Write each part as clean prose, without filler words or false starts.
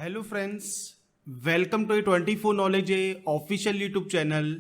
Hello friends, welcome to 24 knowledge official YouTube channel.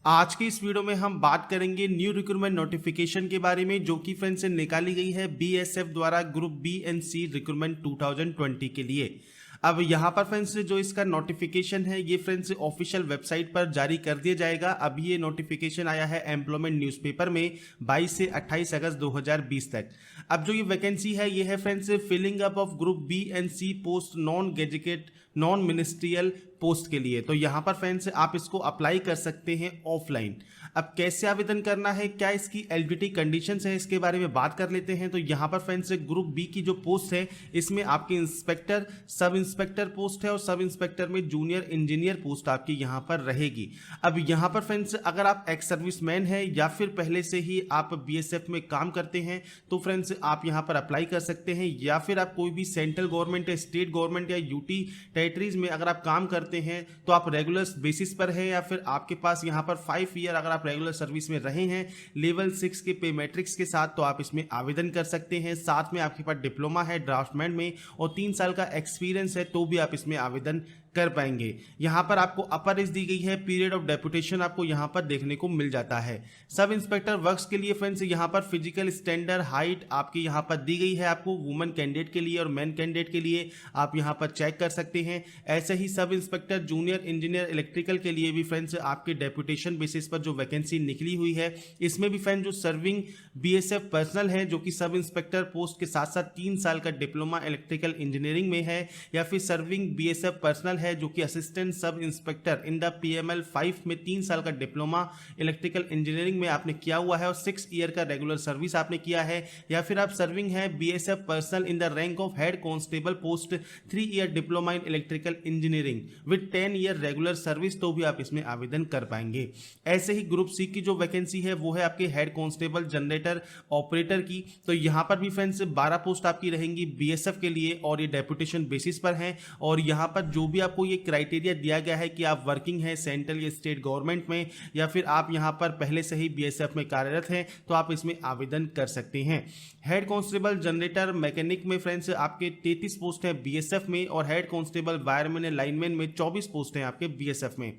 आज की इस वीडियो में हम बात करेंगे न्यू रिक्रूटमेंट नोटिफिकेशन के बारे में, जो कि फ्रेंड्स से निकाली गई है बीएसएफ द्वारा group B and C recruitment 2020 के लिए। अब यहाँ पर फ्रेंड्स जो इसका नोटिफिकेशन है ये फ्रेंड्स ऑफिशियल वेबसाइट पर जारी कर दिया जाएगा। अभी ये नोटिफिकेशन आया है एम्प्लॉयमेंट न्यूज़पेपर में 22 से 28 अगस्त 2020 तक। अब जो ये वैकेंसी है ये है friends filling up of group B and C post non gazetted non ministerial post के लिए। तो यहाँ पर फ्रेंड्स आप इसको अप्लाई कर सकते हैं ऑफलाइन। अब कैसे आवेदन करना है, क्या इसकी एलिजिबिलिटी कंडीशंस है, इसके बारे में बात कर लेते हैं। तो यहाँ पर फ्रेंड्स ग्रुप बी की जो पोस्ट है इसमें आपके इंस्पेक्टर, सब इंस्पेक्टर पोस्ट है और सब इंस्पेक्टर में जूनियर इंजीनियर पोस्ट आपकी यहाँ पर रहेगी। अब यहाँ पर फ्रेंड्स अगर आप एक्स सर्विसमैन है या फिर पहले से ही आप बीएसएफ में काम करते हैं तो फ्रेंड्स आप यहाँ पर अप्लाई कर सकते हैं, या फिर आप कोई भी सेंट्रल गवर्नमेंट या स्टेट गवर्नमेंट या यूटी टेरिटरीज में अगर आप काम करते हैं तो आप रेगुलर बेसिस पर है, या फिर आपके पास यहाँ पर 5 ईयर अगर आप रेगुलर सर्विस में रहे हैं लेवल 6 के पे मैट्रिक्स के साथ तो आप इसमें आवेदन कर सकते हैं। साथ में आपके पास डिप्लोमा है ड्राफ्टमैन में और 3 साल का एक्सपीरियंस है तो भी आप इसमें आवेदन कर पाएंगे। यहाँ पर आपको अपर एज दी गई है, पीरियड ऑफ डेपुटेशन आपको यहाँ पर देखने को मिल जाता है। सब इंस्पेक्टर वर्क्स के लिए फ्रेंड्स यहाँ पर फिजिकल स्टैंडर्ड हाइट आपकी यहाँ पर दी गई है आपको वुमेन कैंडिडेट के लिए और मैन कैंडिडेट के लिए आप यहाँ पर चेक कर सकते हैं। ऐसे ही sub inspector junior engineer electrical के लिए भी फ्रेंड्स आपके डेपुटेशन बेसिस पर जो वैकेंसी निकली हुई है इसमें भी फ्रेंड्स जो सर्विंग बीएसएफ पर्सनल है जो कि सब इंस्पेक्टर पोस्ट के साथ साथ 3 साल का डिप्लोमा इलेक्ट्रिकल इंजीनियरिंग में है, या फिर सर्विंग बीएसएफ पर्सनल है जो कि assistant sub inspector in the PML 5 में 3 साल का डिप्लोमा इलेक्ट्रिकल इंजीनियरिंग में आपने किया हुआ है और 6 ईयर का रेगुलर सर्विस आपने किया है, या फिर आप सर्विंग है BSF personal in the rank of head constable post 3 year diploma in electrical engineering with 10 year regular service तो भी आप इसमें आवेदन कर पाएंगे। ऐसे ही ग्रुप सी की जो वैकेंसी है वो है आपके हेड कांस्टेबल जनरेटर ऑपरेटर की। तो यहाँ पर भी फ्रेंड्स 12 पोस्ट आपकी रहेंगी बीएसएफ के लिए और ये डेपुटेशन बेसिस पर है। और यहाँ पर जो भी आपको ये क्राइटेरिया दिया गया है कि आप वर्किंग है सेंट्रल या स्टेट गवर्नमेंट में, या फिर आप यहाँ पर पहले से ही बीएसएफ में कार्यरत हैं तो आप इसमें आवेदन कर सकते हैं। हेड कांस्टेबल जनरेटर मैकेनिक में फ्रेंड्स आपके 33 पोस्ट है बीएसएफ में और head constable wireman and lineman में 24 पोस्ट हैं आपके बीएसएफ में।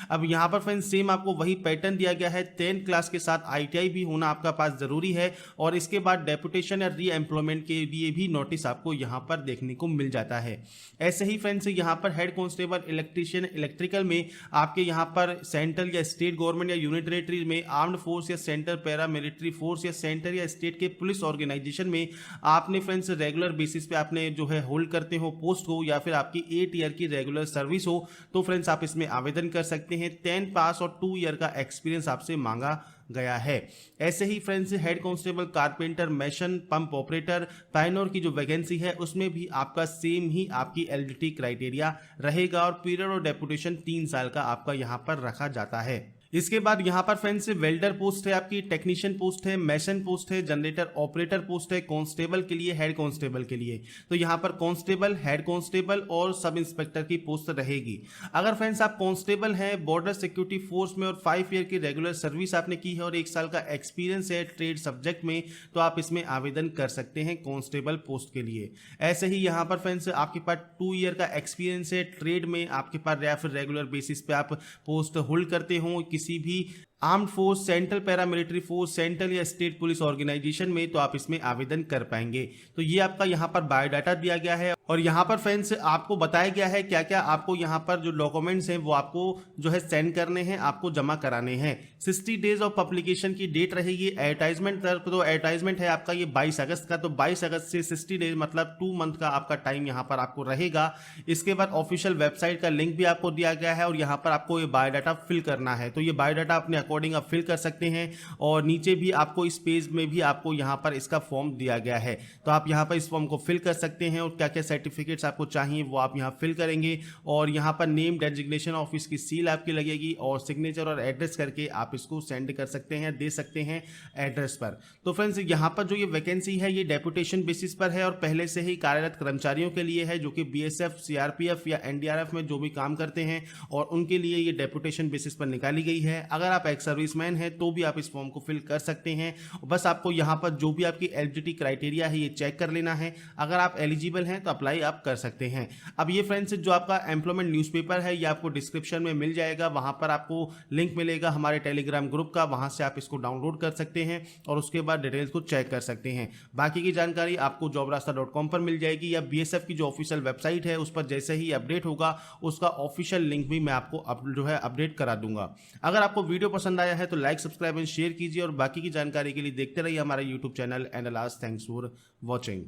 अब यहाँ पर फ्रेंड्स सेम आपको वही पैटर्न दिया गया है, 10 क्लास के साथ आईटीआई भी होना आपका पास जरूरी है और इसके बाद डेपुटेशन या री एम्प्लॉयमेंट के लिए भी नोटिस आपको यहाँ पर देखने को मिल जाता है। ऐसे ही फ्रेंड्स यहाँ पर हेड कांस्टेबल इलेक्ट्रीशियन इलेक्ट्रिकल में आपके यहाँ पर सेंट्रल या स्टेट गवर्नमेंट या यूनिट टेरिटरी में आर्म्ड फोर्स या सेंट्रल पैरा मिलिट्री फोर्स या सेंट्रल या स्टेट के पुलिस ऑर्गेनाइजेशन में आपने फ्रेंड्स रेगुलर बेसिस पे आपने जो है होल्ड करते हो पोस्ट हो, या फिर आपकी 8 ईयर की रेगुलर सर्विस हो तो फ्रेंड्स आप इसमें आवेदन कर सकते हैं। 10 पास और 2 ईयर का एक्सपीरियंस आपसे मांगा गया है। ऐसे ही friends head constable carpenter mason pump operator pioneer की जो वैकेंसी है उसमें भी आपका सेम ही आपकी एलिजिबिलिटी क्राइटेरिया रहेगा और पीरियड ऑफ डेपुटेशन 3 साल का आपका यहाँ पर रखा जाता है। इसके बाद यहाँ पर फ्रेंड्स वेल्डर पोस्ट है आपकी, टेक्नीशियन पोस्ट है, मैसन पोस्ट है, जनरेटर ऑपरेटर पोस्ट है कांस्टेबल के लिए, हेड कांस्टेबल के लिए। तो यहाँ पर कांस्टेबल, हेड कांस्टेबल और सब इंस्पेक्टर की पोस्ट रहेगी। अगर फ्रेंड्स आप कांस्टेबल हैं बॉर्डर सिक्योरिटी फोर्स में और 5 ईयर की रेगुलर सर्विस आपने की है और 1 साल का एक्सपीरियंस है ट्रेड सब्जेक्ट में तो आप इसमें आवेदन कर सकते हैं कांस्टेबल पोस्ट के लिए। ऐसे ही यहाँ पर फ्रेंड्स आपके पास 2 ईयर का एक्सपीरियंस है ट्रेड में आपके पास, या फिर रेगुलर बेसिस पे आप पोस्ट होल्ड करते हो किसी भी armed force, central paramilitary force, central या स्टेट पुलिस ऑर्गेनाइजेशन में तो आप इसमें आवेदन कर पाएंगे। तो ये आपका यहाँ पर बायोडाटा दिया गया है और यहाँ पर फ्रेंड्स आपको बताया गया है क्या क्या आपको यहाँ पर जो डॉक्यूमेंट्स हैं वो आपको जो है सेंड करने हैं, आपको जमा कराने हैं। 60 डेज ऑफ पब्लिकेशन की डेट रहेगी। एडवर्टाइजमेंट तो एडवर्टाइजमेंट है आपका ये 22 अगस्त का, तो 22 अगस्त से 60 डेज मतलब 2 मंथ का आपका टाइम यहाँ पर आपको रहेगा। इसके बाद ऑफिशियल वेबसाइट का लिंक भी आपको दिया गया है और यहाँ पर आपको ये बायोडाटा फिल करना है। तो ये बायोडाटा अपने अकॉर्डिंग आप फिल कर सकते हैं और नीचे भी आपको इस पेज में भी आपको यहाँ पर इसका फॉर्म दिया गया है तो आप यहाँ पर इस फॉर्म को फिल कर सकते हैं और क्या क्या सर्टिफिकेट्स आपको चाहिए वो आप यहाँ फिल करेंगे और यहाँ पर नेम डेजिग्नेशन ऑफिस की सील आपकी लगेगी और सिग्नेचर और एड्रेस करके आप इसको सेंड कर सकते हैं, दे सकते हैं एड्रेस पर। तो फ्रेंड्स यहाँ पर जो ये वैकेंसी है ये डेपुटेशन बेसिस पर है और पहले से ही कार्यरत कर्मचारियों के लिए है जो कि बीएसएफ, सीआरपीएफ या एनडीआरएफ में जो भी काम करते हैं और उनके लिए ये डेपुटेशन बेसिस पर निकाली गई है। अगर आप एक्स सर्विसमैन है तो भी आप इस फॉर्म को फिल कर सकते हैं। बस आपको यहाँ पर जो भी आपकी एलिजिबिलिटी क्राइटेरिया है ये चेक कर लेना है। अगर आप एलिजिबल हैं तो अप्लाई अप्लाई आप कर सकते हैं। अब ये फ्रेंड्स जो आपका एम्प्लॉयमेंट न्यूज़पेपर है ये आपको डिस्क्रिप्शन में मिल जाएगा, वहाँ पर आपको लिंक मिलेगा हमारे टेलीग्राम ग्रुप का, वहाँ से आप इसको डाउनलोड कर सकते हैं और उसके बाद डिटेल्स को चेक कर सकते हैं। बाकी की जानकारी आपको jobrasta.com पर मिल जाएगी या बीएसएफ की जो ऑफिशियल वेबसाइट है उस पर जैसे ही अपडेट होगा उसका ऑफिशियल लिंक भी मैं आपको जो है अपडेट करा दूंगा। अगर आपको वीडियो पसंद आया है तो लाइक, सब्सक्राइब एंड शेयर कीजिए और बाकी की जानकारी के लिए देखते रहिए हमारा YouTube channel and last thanks for watching.